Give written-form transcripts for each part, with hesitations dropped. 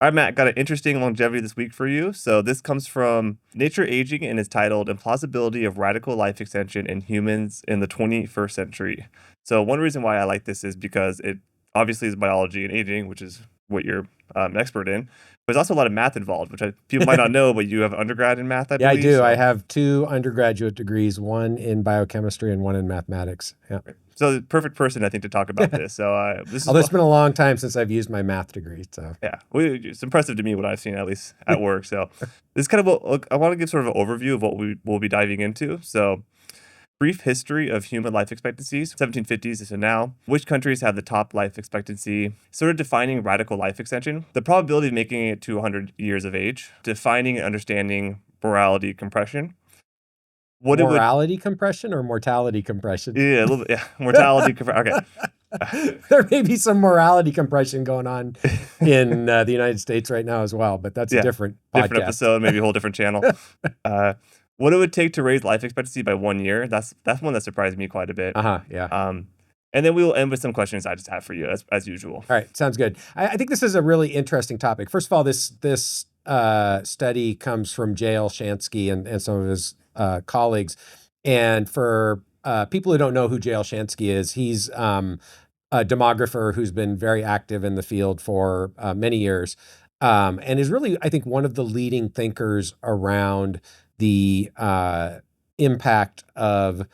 All right, Matt, got an interesting longevity this week for you. So this comes from Nature Aging and is titled Implausibility of Radical Life Extension in Humans in the 21st Century. So one reason why I like this is because it obviously is biology and aging, which is what you're an expert in. But there's also a lot of math involved, which people might not know, but you have undergrad in math, I Yeah, I believe. do. I So have 2 undergraduate degrees, one in biochemistry and one in mathematics. Yeah. so the perfect person, I think, to talk about this. So this is Although it's been a long time since I've used my math degree. So yeah, it's impressive to me what I've seen, at least at work. So this is kind of I want to give sort of an overview of what we will be diving into. So brief history of human life expectancies, 1750s to now. Which countries have the top life expectancy? Sort of defining radical life extension, the probability of making it to 100 years of age, defining and understanding morality compression. What it would, morality compression or mortality compression? yeah, a little bit, yeah, mortality. Okay. There may be some morality compression going on in the United States right now as well, but that's a Yeah, different different podcast. episode, maybe a whole different channel. What it would take to raise life expectancy by 1 year. That's one that surprised me quite a bit. Yeah. And then we will end with some questions I just have for you, as usual. All right, sounds good. I think this is a really interesting topic. First of all, this study comes from J.L. Shansky and some of his colleagues. And for people who don't know who J.L. Shansky is, he's a demographer who's been very active in the field for many years, and is really, I think, one of the leading thinkers around the impact of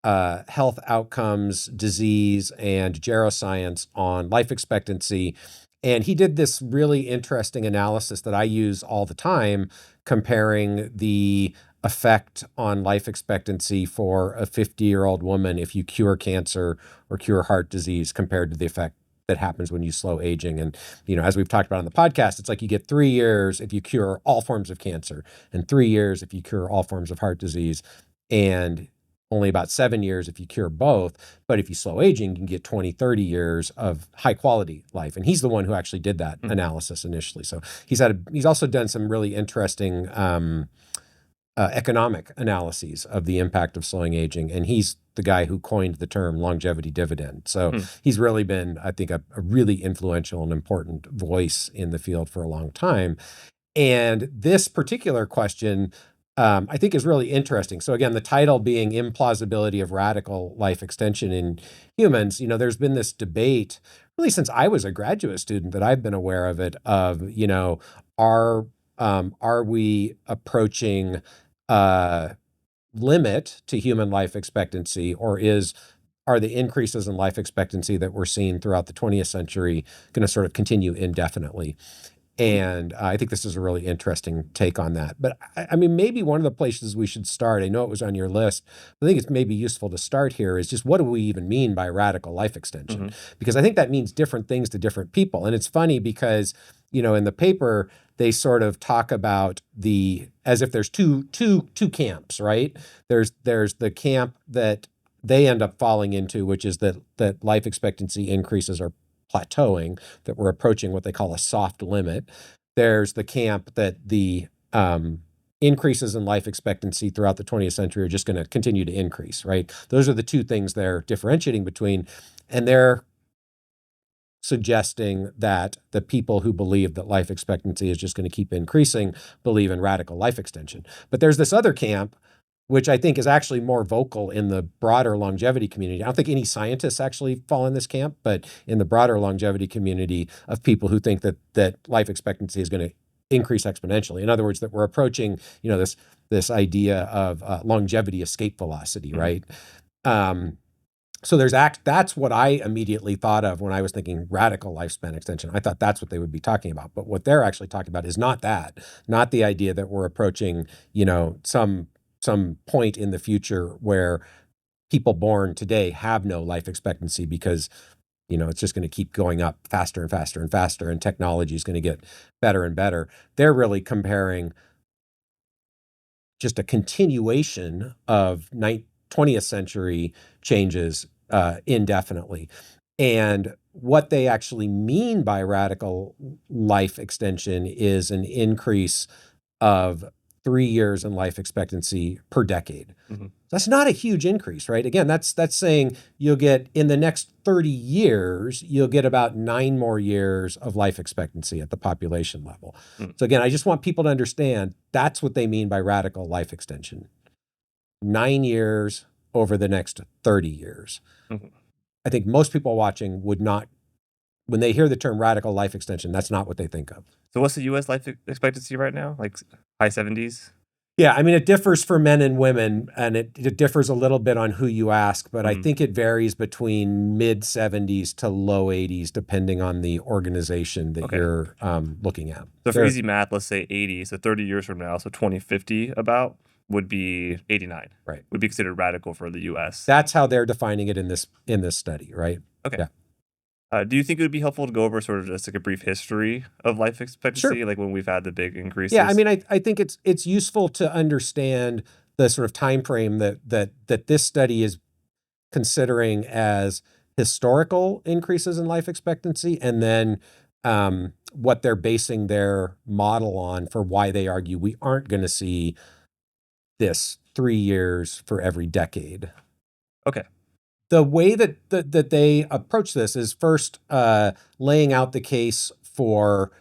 health outcomes, disease, and geroscience on life expectancy. And he did this really interesting analysis that I use all the time, comparing the effect on life expectancy for a 50-year-old woman if you cure cancer or cure heart disease compared to the effect that happens when you slow aging. And, as we've talked about on the podcast, it's like you get 3 years if you cure all forms of cancer and 3 years if you cure all forms of heart disease, and only about 7 years if you cure both. But if you slow aging, you can get 20, 30 years of high quality life. And he's the one who actually did that analysis initially. So he's also done some really interesting economic analyses of the impact of slowing aging. And he's the guy who coined the term longevity dividend. So he's really been, I think, a really influential and important voice in the field for a long time. And this particular question, I think, is really interesting. So again, the title being Implausibility of Radical Life Extension in Humans, there's been this debate really since I was a graduate student that I've been aware of it, of, are we approaching limit to human life expectancy, or are the increases in life expectancy that we're seeing throughout the 20th century going to sort of continue indefinitely? And I think this is a really interesting take on that. But I mean, maybe one of the places we should start, I know it was on your list, I think it's maybe useful to start here, is just what do we even mean by radical life extension? Because I think that means different things to different people. And it's funny because, in the paper, they sort of talk about as if there's two camps, right? There's the camp that they end up falling into, which is that life expectancy increases are plateauing, that we're approaching what they call a soft limit. There's the camp that the increases in life expectancy throughout the 20th century are just going to continue to increase, right? Those are the two things they're differentiating between. And they're suggesting that the people who believe that life expectancy is just going to keep increasing believe in radical life extension. But there's this other camp, which I think is actually more vocal in the broader longevity community. I don't think any scientists actually fall in this camp, but in the broader longevity community of people who think that life expectancy is going to increase exponentially. In other words, that we're approaching, this idea of longevity escape velocity, right? So that's what I immediately thought of when I was thinking radical lifespan extension. I thought that's what they would be talking about. But what they're actually talking about is not that, not the idea that we're approaching, some point in the future where people born today have no life expectancy because, it's just going to keep going up faster and faster and faster, and technology is going to get better and better. They're really comparing just a continuation of 20th century changes indefinitely. And what they actually mean by radical life extension is an increase of 3 years in life expectancy per decade. That's not a huge increase, right? Again, that's saying you'll get in the next 30 years, you'll get about 9 more years of life expectancy at the population level. Mm. So again, I just want people to understand that's what they mean by radical life extension. 9 years over the next 30 years. Mhm. I think most people watching would not, when they hear the term radical life extension, that's not what they think of. So what's the U.S. life expectancy right now? Like high 70s? Yeah, I mean, it differs for men and women, and it differs a little bit on who you ask, but I Mhm. think it varies between mid 70s to low 80s, depending on the organization that Okay. you're looking at. So for easy math, let's say 80. So 30 years from now, so 2050 about would be 89. Right. Would be considered radical for the U.S. That's how they're defining it in this study, right? Okay. Yeah. Do you think it would be helpful to go over sort of just like a brief history of life expectancy, Sure. like when we've had the big increases? Yeah, I mean, I think it's useful to understand the sort of time frame that this study is considering as historical increases in life expectancy, and then what they're basing their model on for why they argue we aren't going to see this 3 years for every decade. Okay. The way that they approach this is first laying out the case for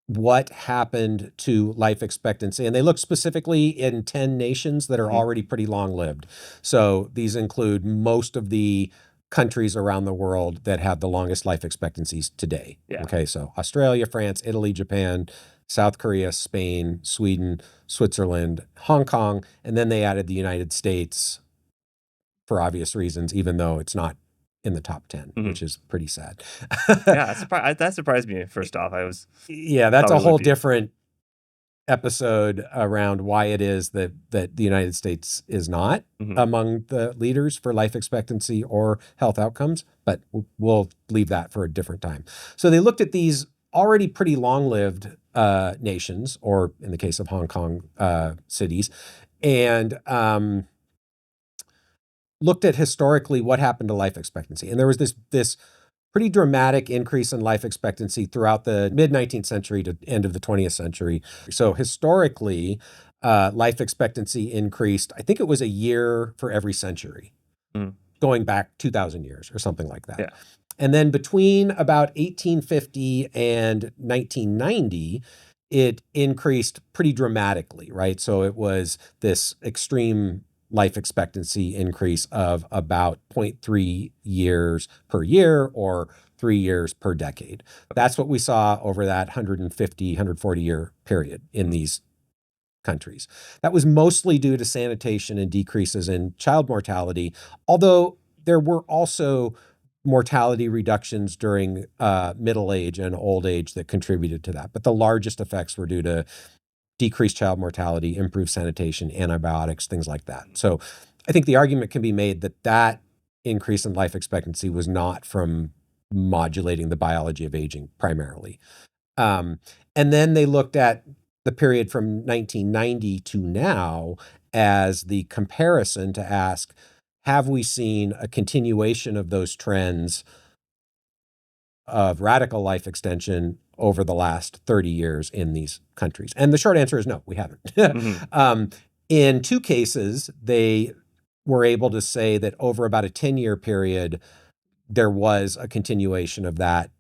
what happened to life expectancy. And they look specifically in 10 nations that are Mhm. already pretty long lived. So these include most of the countries around the world that have the longest life expectancies today. Yeah. Okay, so Australia, France, Italy, Japan, South Korea, Spain, Sweden, Switzerland, Hong Kong, and then they added the United States for obvious reasons, even though it's not in the top 10, Mhm. which is pretty sad. Yeah, that surprised me first off. I was Yeah, that's thought a it would whole be. different episode around why it is that the United States is not Mhm. among the leaders for life expectancy or health outcomes, but we'll leave that for a different time. So they looked at these already pretty long-lived nations, or in the case of Hong Kong, cities, and looked at historically what happened to life expectancy. And there was this pretty dramatic increase in life expectancy throughout the mid 19th century to end of the 20th century. So historically, life expectancy increased, I think it was a year for every century, Mhm. going back 2,000 years or something like that. Yeah. And then between about 1850 and 1990, it increased pretty dramatically, right? So it was this extreme life expectancy increase of about 0.3 years per year or 3 years per decade. That's what we saw over that 150, 140 year period in these countries. That was mostly due to sanitation and decreases in child mortality, although there were also mortality reductions during middle age and old age that contributed to that. But the largest effects were due to decreased child mortality, improved sanitation, antibiotics, things like that. So I think the argument can be made that that increase in life expectancy was not from modulating the biology of aging primarily. And then they looked at the period from 1990 to now as the comparison to ask, have we seen a continuation of those trends of radical life extension over the last 30 years in these countries? And the short answer is no, we haven't. Mhm. In 2 cases, they were able to say that over about a 10-year period, there was a continuation of that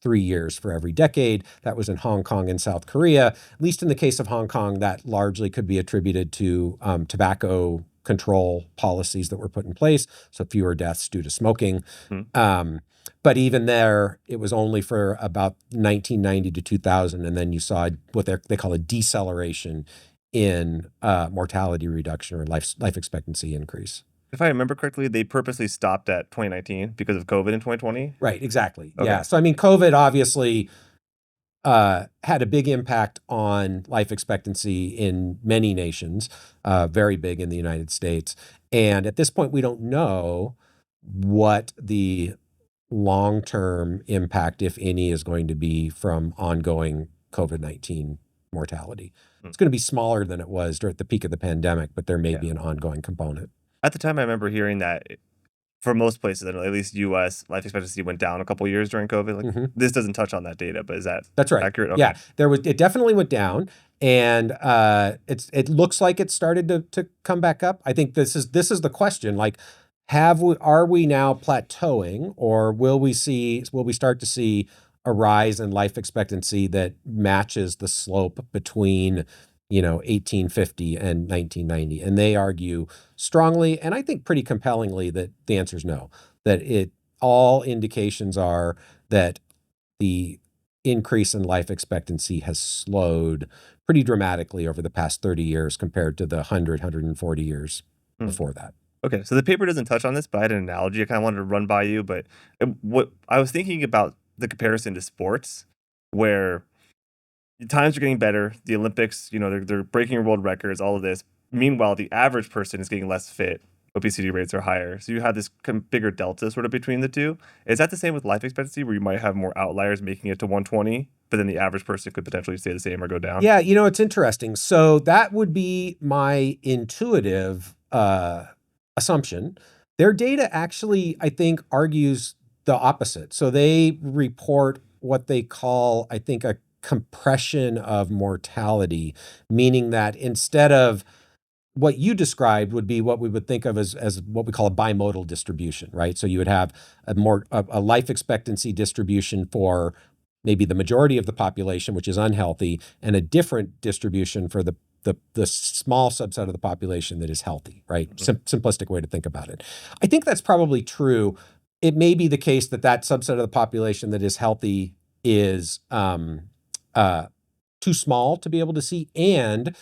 3 years for every decade. That was in Hong Kong and South Korea. At least in the case of Hong Kong, that largely could be attributed to tobacco control policies that were put in place, so fewer deaths due to smoking. Mhm. But even there, it was only for about 1990 to 2000, and then you saw what they call a deceleration in mortality reduction or life expectancy increase. If I remember correctly, they purposely stopped at 2019 because of COVID in 2020. Right, exactly. Okay. Yeah. So I mean, COVID obviously had a big impact on life expectancy in many nations, very big in the United States. And at this point, we don't know what the long-term impact, if any, is going to be from ongoing COVID-19 mortality. Hmm. It's going to be smaller than it was during the peak of the pandemic, but there may Yeah. be an ongoing component. At the time, I remember hearing that for most places, at least U.S., life expectancy went down a couple years during COVID. Like Mhm. this doesn't touch on that data, but is that That's right. accurate? Okay. Yeah, it definitely went down. And it looks like it started to come back up. I think this is the question. Like, are we now plateauing, or will we start to see a rise in life expectancy that matches the slope between 1850 and 1990? And they argue strongly, and I think pretty compellingly, that the answer is no. That all indications are that the increase in life expectancy has slowed pretty dramatically over the past 30 years compared to the 140 years before that. Okay, so the paper doesn't touch on this, but I had an analogy I kind of wanted to run by you. But what I was thinking about the comparison to sports, where the times are getting better, the Olympics, they're breaking world records, all of this. Meanwhile, the average person is getting less fit. Obesity rates are higher. So you have this bigger delta sort of between the two. Is that the same with life expectancy, where you might have more outliers making it to 120, but then the average person could potentially stay the same or go down? Yeah, it's interesting. So that would be my intuitive assumption. Their data actually, I think, argues the opposite. So they report what they call, I think, a compression of mortality, meaning that instead of what you described would be what we would think of as what we call a bimodal distribution, right? So you would have a life expectancy distribution for maybe the majority of the population, which is unhealthy, and a different distribution for the small subset of the population that is healthy, right? Simplistic way to think about it. I think that's probably true. It may be the case that subset of the population that is healthy is too small to be able to see, and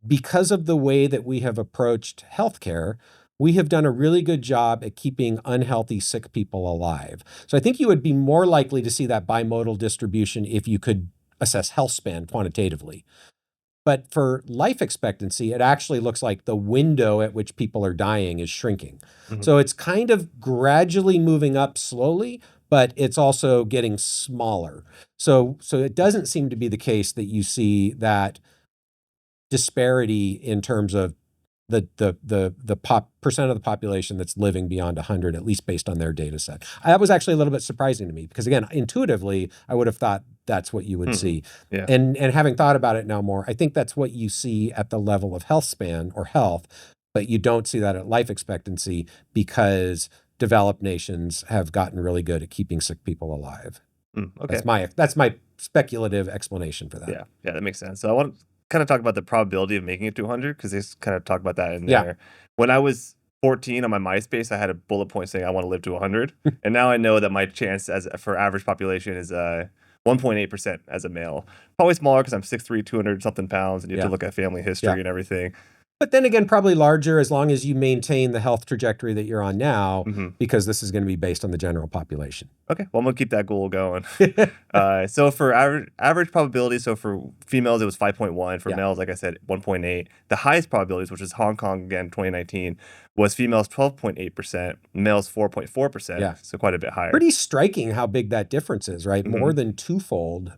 because of the way that we have approached healthcare, we have done a really good job at keeping unhealthy, sick people alive. So I think you would be more likely to see that bimodal distribution if you could assess health span quantitatively. But for life expectancy, it actually looks like the window at which people are dying is shrinking. So it's kind of gradually moving up slowly, but it's also getting smaller. So it doesn't seem to be the case that you see that disparity in terms of the percent of the population that's living beyond 100, at least based on their data set. That was actually a little bit surprising to me because, again, intuitively, I would have thought that's what you would see. Yeah. And having thought about it now more, I think that's what you see at the level of health span or health, but you don't see that at life expectancy because developed nations have gotten really good at keeping sick people alive. Okay. That's my speculative explanation for that. Yeah, that makes sense. So I want to kind of talk about the probability of making it to 100, because they kind of talk about that in there. When I was 14 on my MySpace, I had a bullet point saying I want to live to 100, and now I know that my chance for average population is 1.8% as a male. Probably smaller because I'm 6'3", 200 something pounds, and you have to look at family history and everything. But then again, probably larger as long as you maintain the health trajectory that you're on now, because this is going to be based on the general population. Okay, well, I'm going to keep that goal going. So for average probability, so for females, it was 5.1. For males, like I said, 1.8. The highest probabilities, which is Hong Kong, again, 2019, was females 12.8%, males 4.4%. Yeah. So quite a bit higher. Pretty striking how big that difference is, right? More than twofold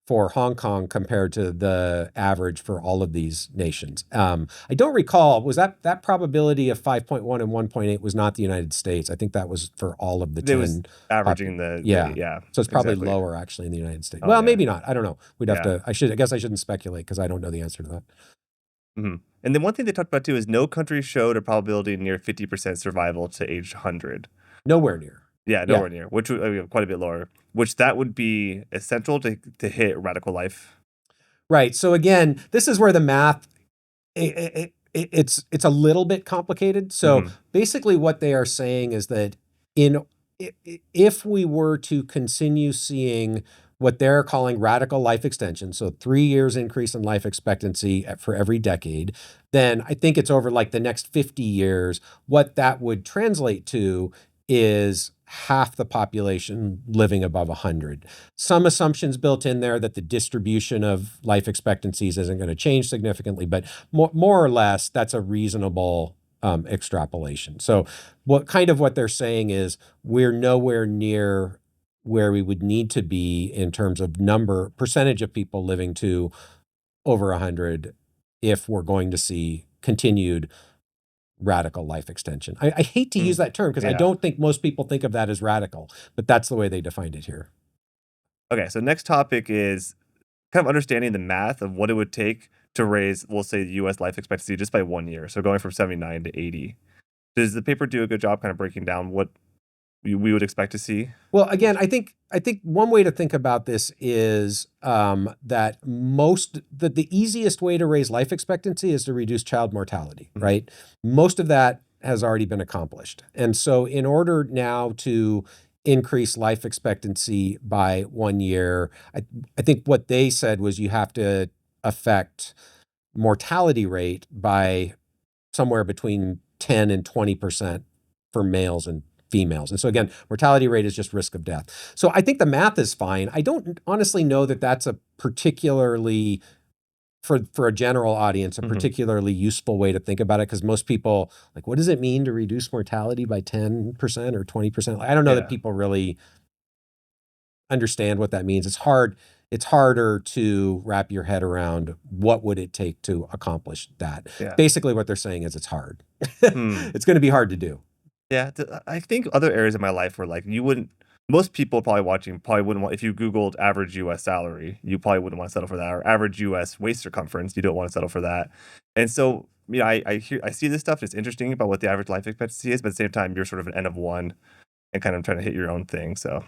for Hong Kong compared to the average for all of these nations. I don't recall, was that probability of 5.1 and 1.8 was not the United States. I think that was for all of the 10. It was averaging yeah. So it's probably lower actually in the United States. Maybe not. I don't know. We'd have to, I guess I shouldn't speculate because I don't know the answer to that. And then one thing they talked about too is no country showed a probability near 50% survival to age 100. Nowhere near. Yeah, nowhere near, which would be quite a bit lower, which that would be essential to hit radical life. Right. So again, this is where the math, it's a little bit complicated. So basically what they are saying is that if we were to continue seeing what they're calling radical life extension, so 3 years increase in life expectancy for every decade, then I think it's over like the next 50 years, what that would translate to is half the population living above 100. Some assumptions built in there that the distribution of life expectancies isn't going to change significantly, but more or less, that's a reasonable extrapolation. So what they're saying is we're nowhere near where we would need to be in terms of percentage of people living to over 100 if we're going to see continued radical life extension. I hate to use that term because I don't think most people think of that as radical, but that's the way they defined it here. Okay, so next topic is kind of understanding the math of what it would take to raise, we'll say, the U.S. life expectancy just by 1 year. So going from 79 to 80. Does the paper do a good job kind of breaking down what we would expect to see? Well, again, I think one way to think about this is that the easiest way to raise life expectancy is to reduce child mortality, Mhm. right? Most of that has already been accomplished. And so in order now to increase life expectancy by 1 year, I think what they said was you have to affect mortality rate by somewhere between 10 and 20% for males and females. And so again, mortality rate is just risk of death. So I think the math is fine. I don't honestly know that that's a particularly for a general audience, a Mhm. particularly useful way to think about it, because most people like, what does it mean to reduce mortality by 10% or 20%? I don't know that Yeah. people really understand what that means. It's harder to wrap your head around what would it take to accomplish that. Yeah. Basically what they're saying is it's hard. Hmm. It's going to be hard to do. Yeah, I think other areas of my life where like you wouldn't, most people probably watching probably wouldn't want, if you Googled average US salary, you probably wouldn't want to settle for that, or average US waist circumference, you don't want to settle for that. And so, I see this stuff, it's interesting about what the average life expectancy is, but at the same time, you're sort of an N of one and kind of trying to hit your own thing. So,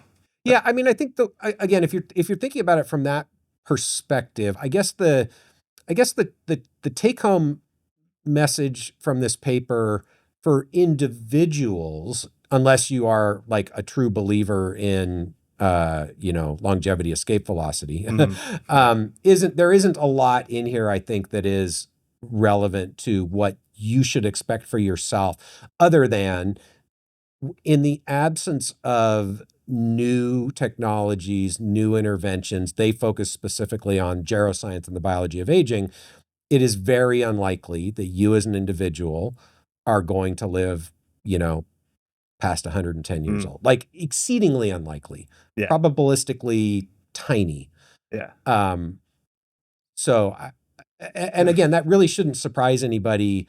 Yeah, I mean, I think again, if you're thinking about it from that perspective, I guess the take home message from this paper for individuals, unless you are like a true believer in longevity escape velocity, mhm, yeah. isn't a lot in here, I think, that is relevant to what you should expect for yourself, other than in the absence of new technologies, new interventions. They focus specifically on geroscience and the biology of aging. It is very unlikely that you as an individual are going to live, past 110 years Mm, old. Like exceedingly unlikely, yeah. probabilistically tiny. Yeah. Um, so, and again, that really shouldn't surprise anybody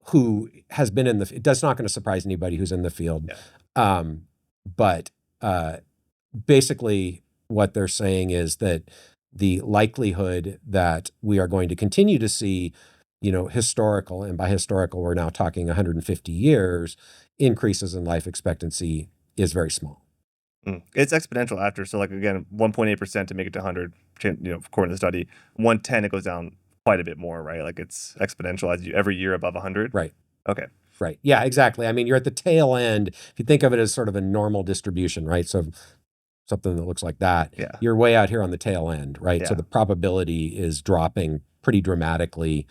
who has been in the. That's not going to surprise anybody who's in the field. Yeah. Um, but uh, basically, what they're saying is that the likelihood that we are going to continue to see, historical, and by historical, we're now talking 150 years, increases in life expectancy is very small. It's exponential after. So, like, again, 1.8% to make it to 100, according to the study. 110, it goes down quite a bit more, right? Like, it's exponential as you every year above 100. Right. Okay. Right. Yeah, exactly. I mean, you're at the tail end. If you think of it as sort of a normal distribution, right? So something that looks like that, Yeah. you're way out here on the tail end, right? So Yeah. the probability is dropping pretty dramatically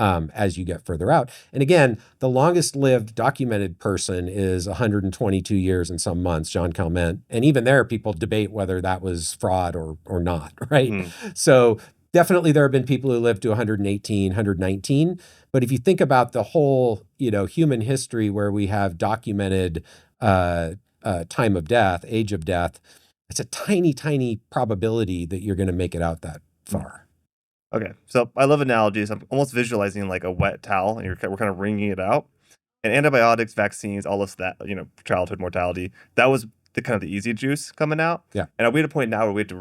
as you get further out. And again, the longest lived documented person is 122 years and some months, John Calment. And even there, people debate whether that was fraud or not, right? Mm, So definitely there have been people who lived to 118, 119. But if you think about the whole, human history where we have documented time of death, age of death, it's a tiny, tiny probability that you're going to make it out that mm. far. Okay. So, I love analogies. I'm almost visualizing like a wet towel, and we're kind of wringing it out. And antibiotics, vaccines, all of that, childhood mortality, that was the kind of the easy juice coming out. Yeah. And are we at a point now where would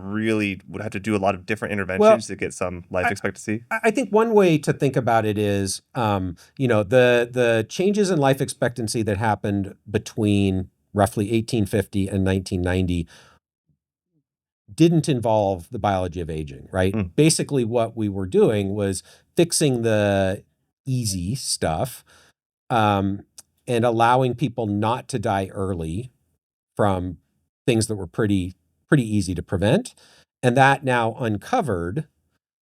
have to do a lot of different Well, interventions to get some life expectancy? I think one way to think about it is, the changes in life expectancy that happened between roughly 1850 and 1990 didn't involve the biology of aging, right? Mm, Basically, what we were doing was fixing the easy stuff, um, and allowing people not to die early from things that were pretty easy to prevent, and that now uncovered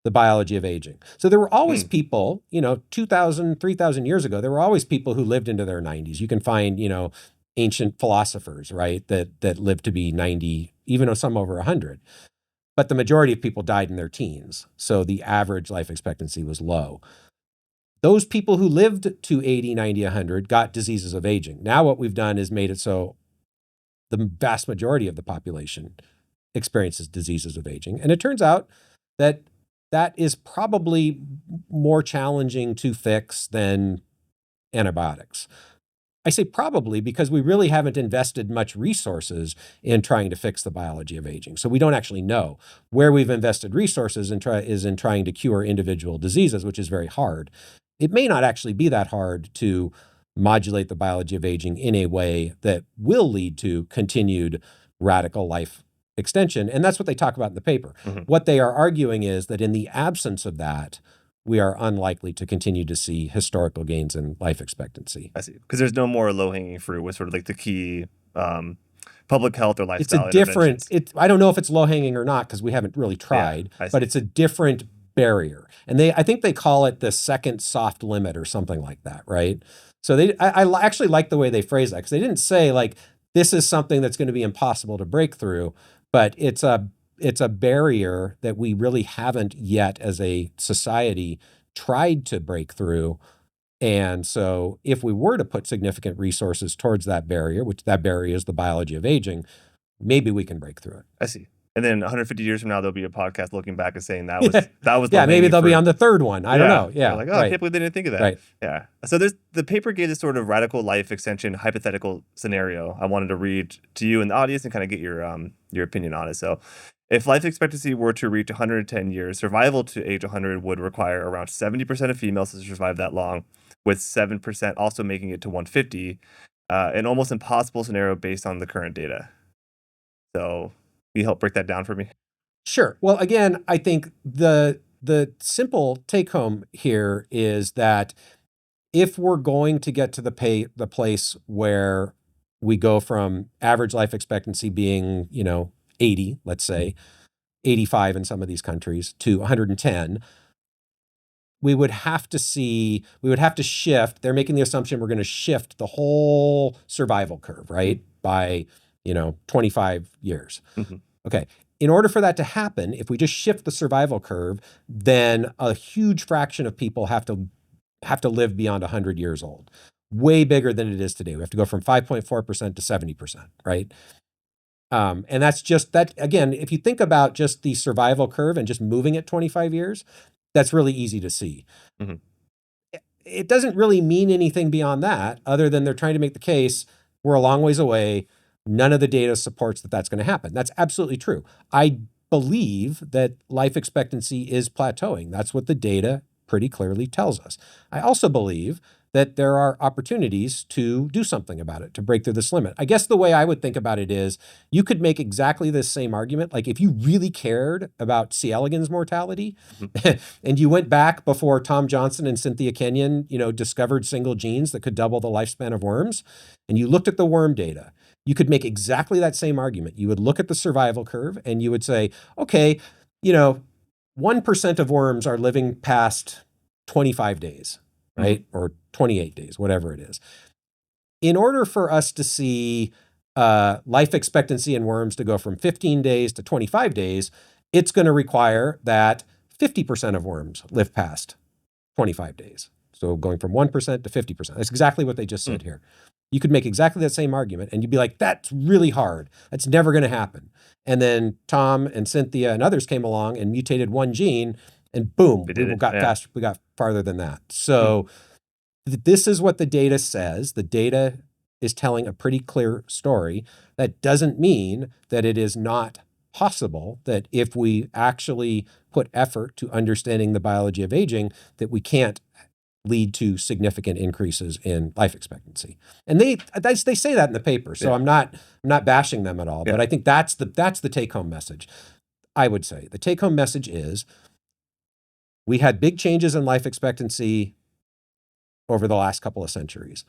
the biology of aging. So there were always mm, people, 2,000, 3,000 years ago, there were always people who lived into their 90s. You can find, ancient philosophers, right, that lived to be 90, even though some over 100. But the majority of people died in their teens. So the average life expectancy was low. Those people who lived to 80, 90, 100 got diseases of aging. Now what we've done is made it so the vast majority of the population experiences diseases of aging. And it turns out that that is probably more challenging to fix than antibiotics. I say probably because we really haven't invested much resources in trying to fix the biology of aging. So we don't actually know. Where we've invested resources is in trying to cure individual diseases, which is very hard. It may not actually be that hard to modulate the biology of aging in a way that will lead to continued radical life extension. And that's what they talk about in the paper. Mm-hmm. What they are arguing is that in the absence of that, we are unlikely to continue to see historical gains in life expectancy. I see. Because there's no more low-hanging fruit with sort of like the key public health or It's lifestyle a different, interventions. I don't know if it's low-hanging or not because we haven't really tried, I see. but it's a different barrier. And I think they call it the second soft limit or something like that, right? So I actually like the way they phrase that because they didn't say like, this is something that's going to be impossible to break through, but it's a barrier that we really haven't yet as a society tried to break through. And so if we were to put significant resources towards that barrier, which that barrier is the biology of aging, maybe we can break through it. I see. And then 150 years from now, there'll be a podcast looking back and saying that was yeah, maybe they'll fruit. be on the third one. I don't know. Yeah. They're like, oh, I can't believe they didn't think of that. Right. Yeah. So the paper gave this sort of radical life extension hypothetical scenario I wanted to read to you and the audience and kind of get your opinion on it. So if life expectancy were to reach 110 years, survival to age 100 would require around 70% of females to survive that long, with 7% also making it to 150, an almost impossible scenario based on the current data. So can you help break that down for me? Sure. Well, again, I think the simple take home here is that if we're going to get to the place where we go from average life expectancy being, 80, let's say, 85 in some of these countries, to 110, we would have to shift. They're making the assumption we're going to shift the whole survival curve, right? By, 25 years. Mm-hmm. Okay. In order for that to happen, if we just shift the survival curve, then a huge fraction of people have to live beyond 100 years old. Way bigger than it is today. We have to go from 5.4% to 70%, right? And that's just that, again, if you think about just the survival curve and just moving it 25 years, that's really easy to see. Mm-hmm. It doesn't really mean anything beyond that, other than they're trying to make the case we're a long ways away. None of the data supports that that's going to happen. That's absolutely true. I believe that life expectancy is plateauing. That's what the data pretty clearly tells us. I also believe that there are opportunities to do something about it, to break through this limit. I guess the way I would think about it is you could make exactly the same argument. Like if you really cared about C. elegans mortality and you went back before Tom Johnson and Cynthia Kenyon, discovered single genes that could double the lifespan of worms, and you looked at the worm data, you could make exactly that same argument. You would look at the survival curve and you would say, okay, 1% of worms are living past 25 days, right? Mm-hmm. Or 28 days, whatever it is. In order for us to see life expectancy in worms to go from 15 days to 25 days, it's going to require that 50% of worms live past 25 days. So going from 1% to 50%. That's exactly what they just said here. You could make exactly that same argument and you'd be like, that's really hard. That's never going to happen. And then Tom and Cynthia and others came along and mutated one gene and boom, we got farther than that. So this is what the data says. The data is telling a pretty clear story. That doesn't mean that it is not possible that if we actually put effort to understanding the biology of aging, that we can't lead to significant increases in life expectancy. And they say that in the paper. So I'm not bashing them at all, but I think that's the take-home message. I would say the take-home message is we had big changes in life expectancy over the last couple of centuries.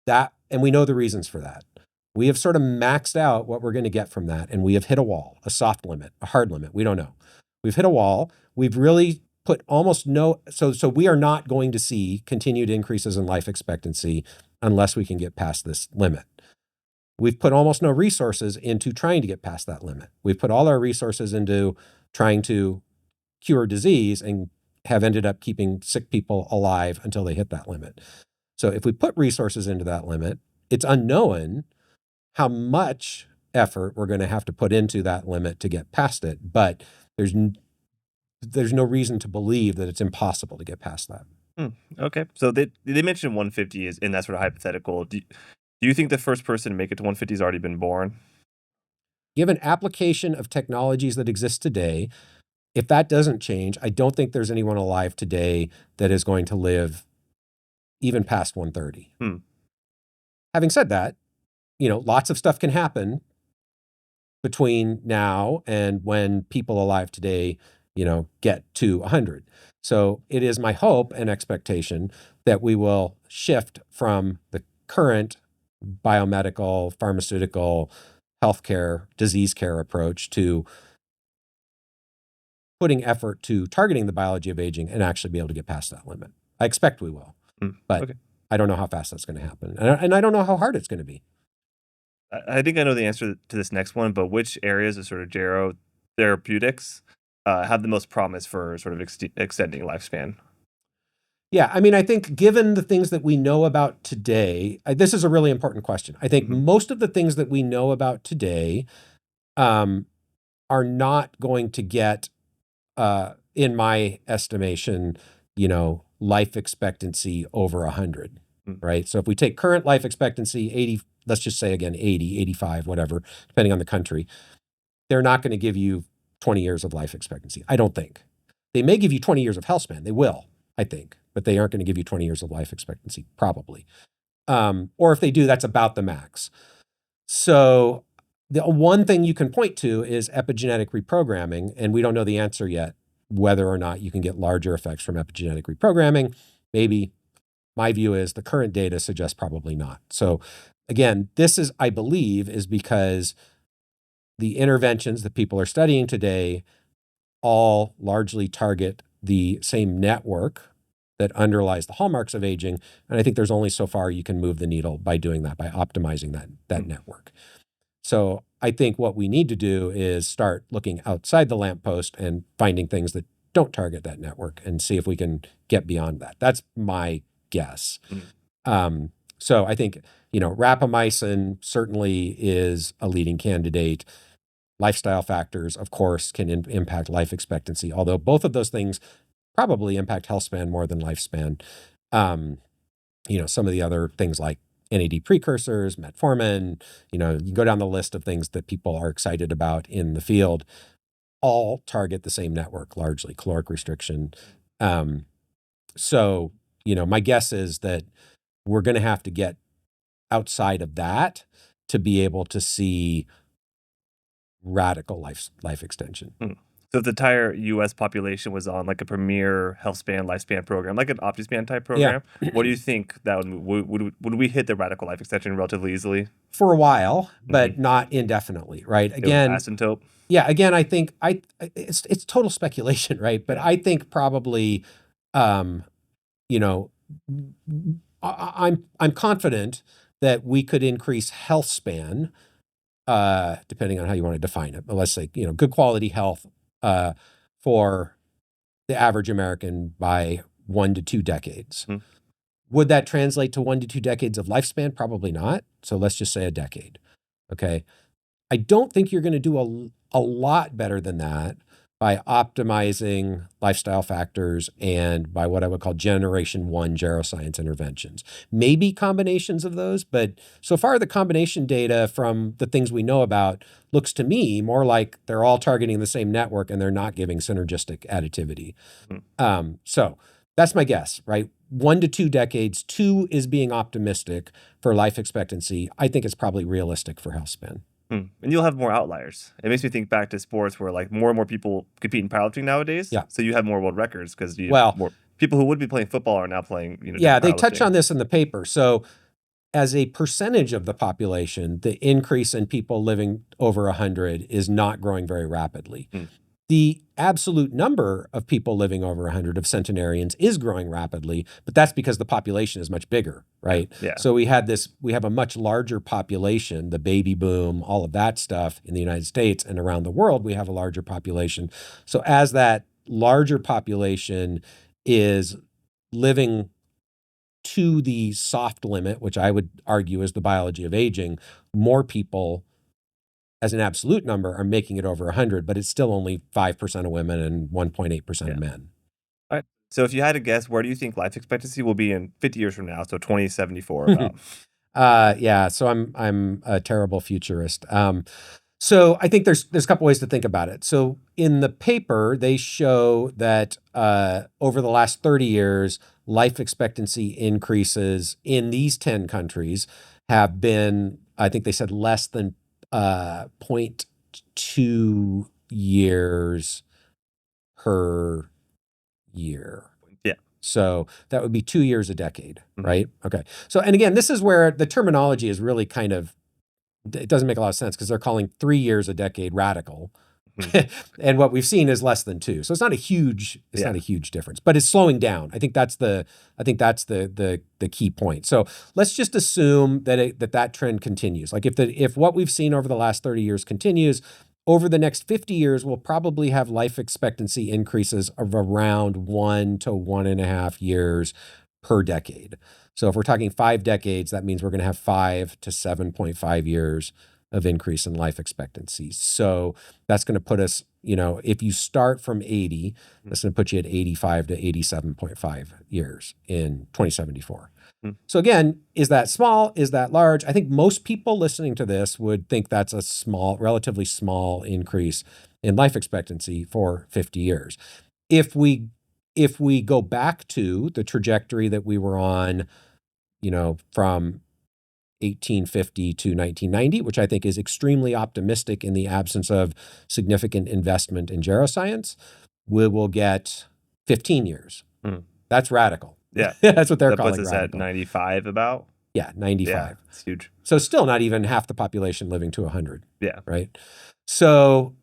And we know the reasons for that. We have sort of maxed out what we're going to get from that, and we have hit a wall, a soft limit, a hard limit. We don't know. We've hit a wall. We've really put almost no, so we are not going to see continued increases in life expectancy unless we can get past this limit. We've put almost no resources into trying to get past that limit. We've put all our resources into trying to cure disease and have ended up keeping sick people alive until they hit that limit. So if we put resources into that limit, it's unknown how much effort we're going to have to put into that limit to get past it. But there's no reason to believe that it's impossible to get past that. Hmm, okay. So they mentioned 150 is in that sort of hypothetical. Do you think the first person to make it to 150 has already been born? Given application of technologies that exist today, if that doesn't change, I don't think there's anyone alive today that is going to live even past 130. Hmm. Having said that, lots of stuff can happen between now and when people alive today, get to 100. So it is my hope and expectation that we will shift from the current biomedical, pharmaceutical, healthcare, disease care approach to putting effort to targeting the biology of aging and actually be able to get past that limit. I expect we will, Hmm. but Okay. I don't know how fast that's going to happen. And I don't know how hard it's going to be. I think I know the answer to this next one, but which areas of sort of gerotherapeutics have the most promise for sort of extending lifespan? Yeah, I mean, I think given the things that we know about today, this is a really important question. I think Hmm. most of the things that we know about today um, are not going to get, in my estimation, life expectancy over 100, Hmm. right? So if we take current life expectancy, 80, let's just say again, 80, 85, whatever, depending on the country, they're not going to give you 20 years of life expectancy. I don't think. They may give you 20 years of health span. They will, I think, but they aren't going to give you 20 years of life expectancy, probably. Or if they do, that's about the max. So the one thing you can point to is epigenetic reprogramming, and we don't know the answer yet whether or not you can get larger effects from epigenetic reprogramming. Maybe. My view is the current data suggests probably not. So again, this is, I believe, is because the interventions that people are studying today all largely target the same network that underlies the hallmarks of aging. And I think there's only so far you can move the needle by doing that, by optimizing that Hmm. network. So I think what we need to do is start looking outside the lamppost and finding things that don't target that network and see if we can get beyond that. That's my guess. Hmm. Um, so I think, rapamycin certainly is a leading candidate. Lifestyle factors, of course, can impact life expectancy, although both of those things probably impact health span more than lifespan. Um, some of the other things like NAD precursors, metformin, you go down the list of things that people are excited about in the field, all target the same network, largely caloric restriction. Um, so, my guess is that we're going to have to get outside of that to be able to see radical life extension. Hmm. So if the entire U.S. population was on like a premier health span lifespan program, like an OptiSpan type Yeah. program, what do you think that would we hit the radical life extension relatively easily? For a while, Hmm. but not indefinitely, right? It was Again, asymptote. yeah, again, I think it's total speculation, right? But Yeah. I think probably, um, you know, I'm confident that we could increase health span, depending on how you want to define it. But let's say, good quality health uh, for the average American by 1 to 2 decades. Hmm. Would that translate to 1 to 2 decades of lifespan? Probably not. So let's just say a decade. Okay. I don't think you're going to do a lot better than that by optimizing lifestyle factors and by what I would call generation one geroscience interventions. Maybe combinations of those, but so far the combination data from the things we know about looks to me more like they're all targeting the same network and they're not giving synergistic additivity. Hmm. So that's my guess, right? 1 to 2 decades. Two is being optimistic for life expectancy. I think it's probably realistic for health span. Hmm. And you'll have more outliers. It makes me think back to sports where like more and more people compete in powerlifting nowadays. Yeah. So you have more world records because you have Well, more people who would be playing football are now playing, yeah, different they touch powerlifting. on this in the paper. So, as a percentage of the population, the increase in people living over 100 is not growing very rapidly. Hmm. The absolute number of people living over 100 of centenarians is growing rapidly, but that's because the population is much bigger, Yeah. right? Yeah. So we have a much larger population, the baby boom, all of that stuff in the United States and around the world, we have a larger population. So as that larger population is living to the soft limit, which I would argue is the biology of aging, more people as an absolute number are making it over 100, but it's still only 5% of women and 1.8% Yeah. of men. All right. So if you had to guess, where do you think life expectancy will be in 50 years from now? So 2074 about. Yeah. So I'm a terrible futurist. So I think there's a couple ways to think about it. So in the paper, they show that over the last 30 years, life expectancy increases in these 10 countries have been, I think they said, less than 0.2 years per year. Yeah. So that would be 2 years a decade, Mhm. right? Okay. So, and again, this is where the terminology is really kind of, it doesn't make a lot of sense because they're calling 3 years a decade radical. And what we've seen is less than 2. So it's not a huge difference, but it's slowing down. I think that's the key point. So let's just assume that that trend continues. Like if what we've seen over the last 30 years continues, over the next 50 years, we'll probably have life expectancy increases of around 1 to 1.5 years per decade. So if we're talking 5 decades, that means we're going to have 5 to 7.5 years of increase in life expectancy. So that's going to put us, if you start from 80, that's going to put you at 85 to 87.5 years in 2074. So again, is that small? Is that large? I think most people listening to this would think that's a relatively small increase in life expectancy for 50 years. If we go back to the trajectory that we were on, from 1850 to 1990, which I think is extremely optimistic in the absence of significant investment in geroscience, we will get 15 years. That's radical. Yeah. That's what they're calling radical. That puts us at 95 about? Yeah, 95. Yeah, it's huge. So still not even half the population living to 100. Yeah. Right? So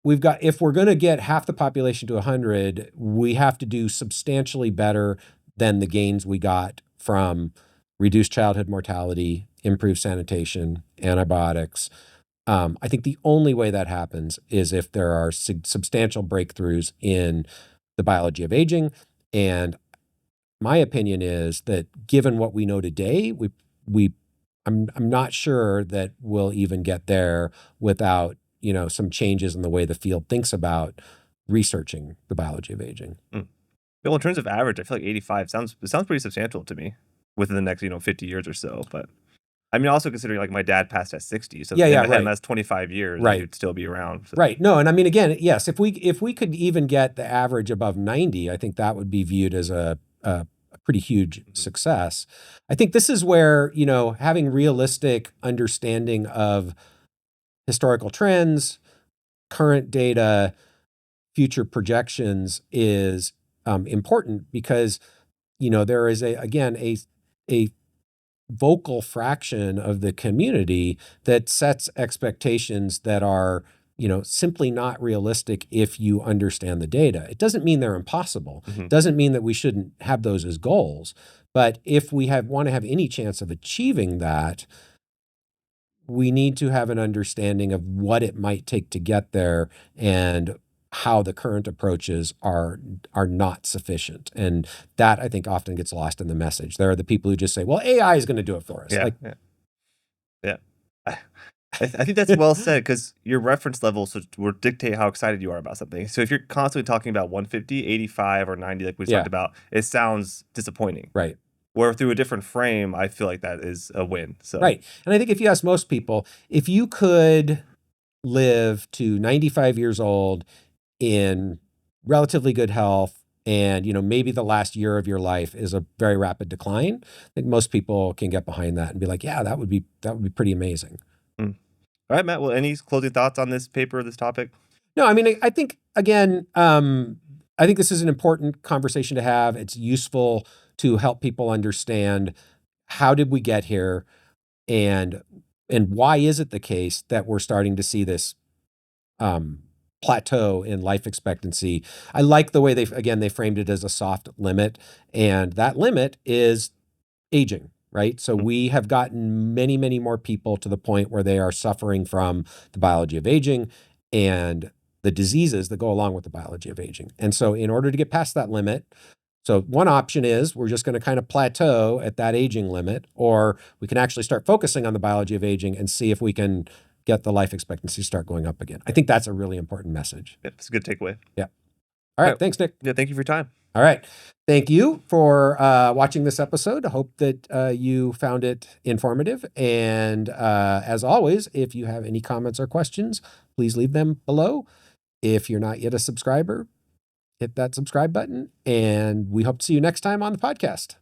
if we're going to get half the population to 100, we have to do substantially better than the gains we got from reduced childhood mortality, improved sanitation, antibiotics. I think the only way that happens is if there are substantial breakthroughs in the biology of aging. And my opinion is that given what we know today, I'm not sure that we'll even get there without some changes in the way the field thinks about researching the biology of aging. Well, in terms of average, I feel like 85 sounds pretty substantial to me within the next 50 years or so. But I mean, also considering like my dad passed at 60, so right. That's 25 years, right? And he'd still be around. So. Right. No, and I mean, again, yes, if we could even get the average above 90, I think that would be viewed as a pretty huge success. I think this is where having realistic understanding of historical trends, current data, future projections is important because there is a vocal fraction of the community that sets expectations that are simply not realistic if you understand the data. It doesn't mean they're impossible. It doesn't mean that we shouldn't have those as goals. But if we want to have any chance of achieving that, we need to have an understanding of what it might take to get there and how the current approaches are not sufficient. And that, I think, often gets lost in the message. There are the people who just say, well, AI is going to do it for us. Yeah. I think that's well said because your reference levels will dictate how excited you are about something. So if you're constantly talking about 150, 85, or 90, like we talked about, it sounds disappointing. Right. Where through a different frame, I feel like that is a win. So. Right. And I think if you ask most people, if you could live to 95 years old in relatively good health and maybe the last year of your life is a very rapid decline, I think most people can get behind that and be like, yeah, that would be pretty amazing. All right, Matt. Well, any closing thoughts on this paper, this topic? No, I mean, I think, again, I think this is an important conversation to have. It's useful to help people understand how did we get here and why is it the case that we're starting to see this plateau in life expectancy. I like the way they framed it as a soft limit, and that limit is aging. Right. So we have gotten many, many more people to the point where they are suffering from the biology of aging and the diseases that go along with the biology of aging. And so in order to get past that limit, so one option is we're just going to kind of plateau at that aging limit, or we can actually start focusing on the biology of aging and see if we can get the life expectancy start going up again. I think that's a really important message. Yeah, it's a good takeaway. Yeah. All right. Thanks, Nick. Yeah. Thank you for your time. All right. Thank you for watching this episode. I hope that you found it informative. And as always, if you have any comments or questions, please leave them below. If you're not yet a subscriber, hit that subscribe button. And we hope to see you next time on the podcast.